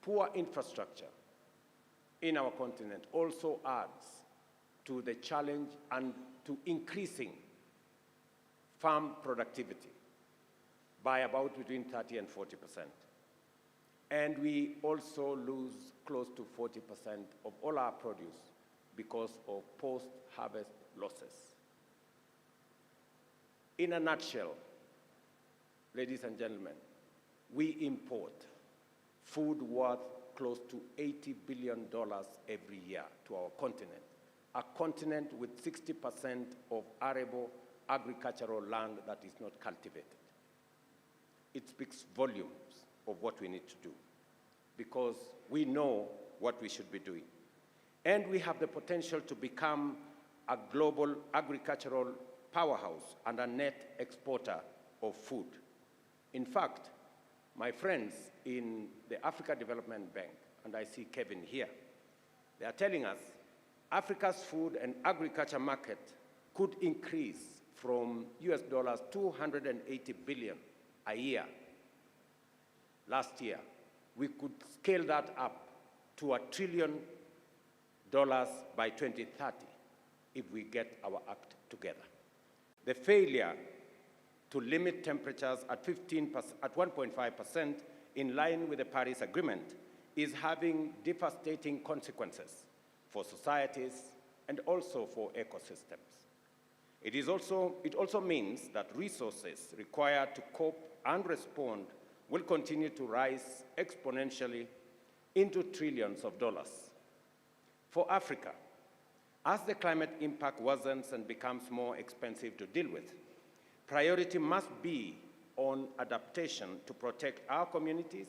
Poor infrastructure in our continent also adds to the challenge and to increasing farm productivity by about between 30 and 40%. And we also lose close to 40% of all our produce because of post-harvest losses. In a nutshell, ladies and gentlemen, we import food worth close to $80 billion every year to our continent, a continent with 60% of arable agricultural land that is not cultivated. It speaks volumes of what we need to do because we know what we should be doing. And we have the potential to become a global agricultural powerhouse and a net exporter of food. In fact, my friends in the Africa Development Bank, and I see Kevin here, they are telling us Africa's food and agriculture market could increase from US dollars 280 billion a year last year. We could scale that up to $1 trillion by 2030 if we get our act together. The failure to limit temperatures at 1.5% in line with the Paris Agreement is having devastating consequences for societies and also for ecosystems. It also means that resources required to cope and respond will continue to rise exponentially into trillions of dollars. For Africa, as the climate impact worsens and becomes more expensive to deal with, priority must be on adaptation to protect our communities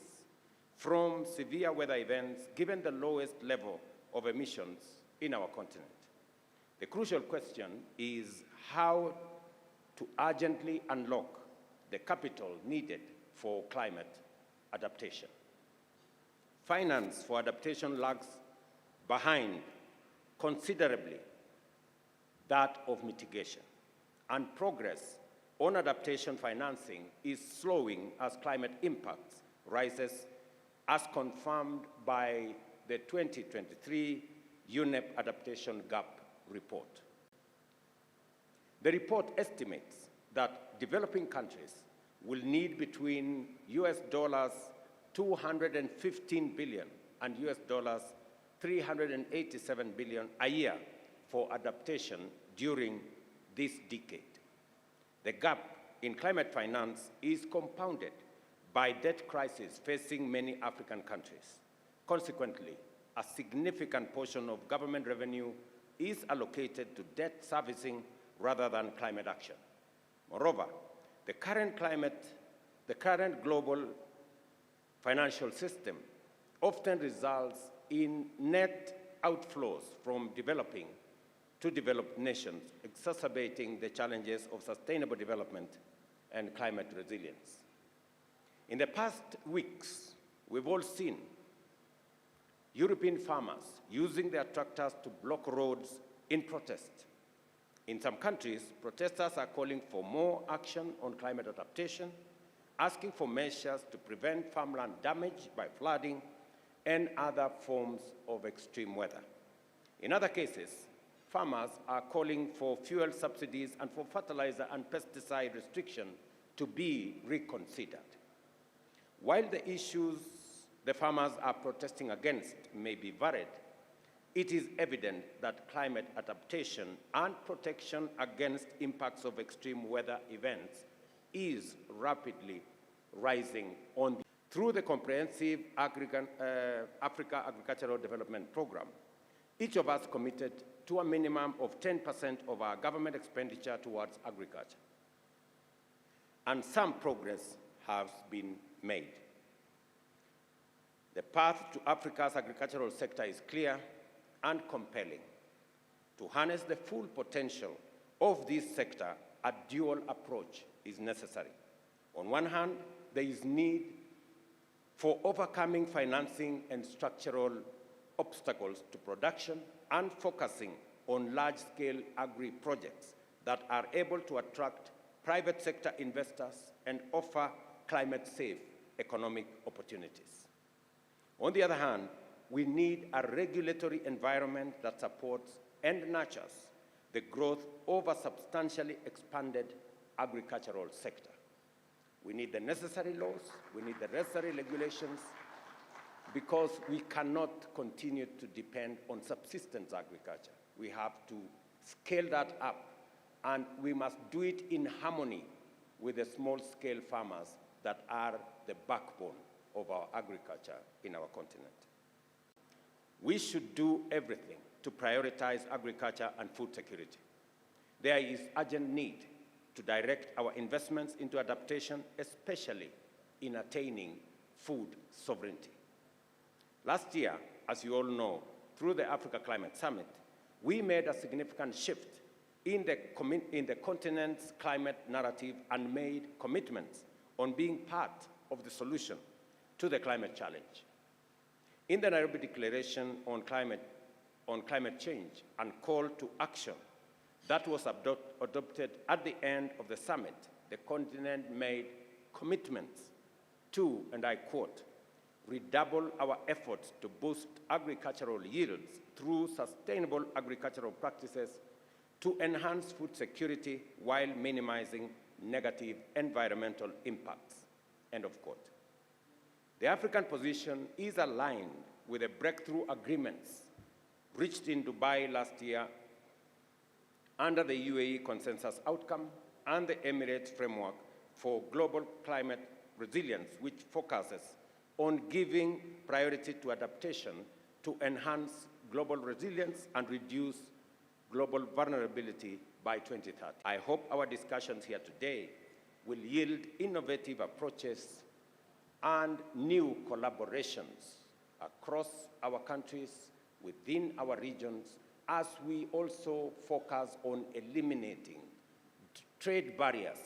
from severe weather events given the lowest level of emissions in our continent. The crucial question is how to urgently unlock the capital needed for climate adaptation. Finance for adaptation lags behind considerably that of mitigation, and progress on adaptation financing is slowing as climate impacts rises, as confirmed by the 2023 UNEP Adaptation Gap report. The report estimates that developing countries will need between US dollars 215 billion and US dollars 387 billion a year for adaptation during this decade. The gap in climate finance is compounded by debt crisis facing many African countries. Consequently, a significant portion of government revenue is allocated to debt servicing rather than climate action. Moreover, the current global financial system often results in net outflows from developing to developed nations, exacerbating the challenges of sustainable development and climate resilience. In the past weeks, we've all seen European farmers using their tractors to block roads in protest. In some countries, protesters are calling for more action on climate adaptation, asking for measures to prevent farmland damage by flooding and other forms of extreme weather. In other cases, farmers are calling for fuel subsidies and for fertilizer and pesticide restriction to be reconsidered. While the issues the farmers are protesting against may be varied, it is evident that climate adaptation and protection against impacts of extreme weather events is rapidly rising through the comprehensive Africa Agricultural Development Program. Each of us committed to a minimum of 10% of our government expenditure towards agriculture. And some progress has been made. The path to Africa's agricultural sector is clear and compelling. To harness the full potential of this sector, a dual approach is necessary. On one hand, there is need for overcoming financing and structural obstacles to production and focusing on large-scale agri-projects that are able to attract private sector investors and offer climate-safe economic opportunities. On the other hand, we need a regulatory environment that supports and nurtures the growth of a substantially expanded agricultural sector. We need the necessary laws, we need the necessary regulations, because we cannot continue to depend on subsistence agriculture. We have to scale that up, and we must do it in harmony with the small-scale farmers that are the backbone of our agriculture in our continent. We should do everything to prioritize agriculture and food security. There is urgent need to direct our investments into adaptation, especially in attaining food sovereignty. Last year, as you all know, through the Africa Climate Summit, we made a significant shift in the continent's climate narrative and made commitments on being part of the solution to the climate challenge. In the Nairobi Declaration on climate change and call to action that was adopted at the end of the summit, the continent made commitments to, and I quote, redouble our efforts to boost agricultural yields through sustainable agricultural practices to enhance food security while minimizing negative environmental impacts, end of quote. The African position is aligned with the breakthrough agreements reached in Dubai last year under the UAE Consensus Outcome and the Emirates Framework for Global Climate Resilience, which focuses on giving priority to adaptation to enhance global resilience and reduce global vulnerability by 2030. I hope our discussions here today will yield innovative approaches and new collaborations across our countries, within our regions, as we also focus on eliminating trade barriers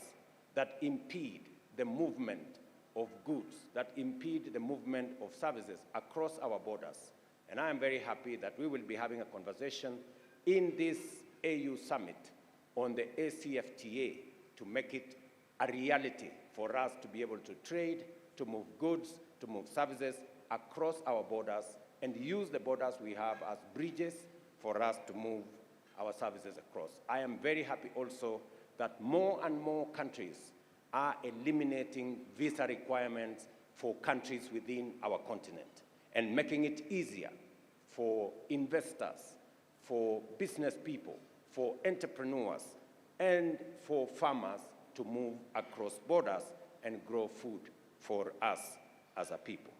that impede the movement of goods, that impede the movement of services across our borders. And I am very happy that we will be having a conversation in this AU summit on the ACFTA to make it a reality for us to be able to trade, to move goods, to move services across our borders, and use the borders we have as bridges for us to move our services across. I am very happy also that more and more countries are eliminating visa requirements for countries within our continent and making it easier for investors, for business people, for entrepreneurs, and for farmers to move across borders and grow food for us as a people.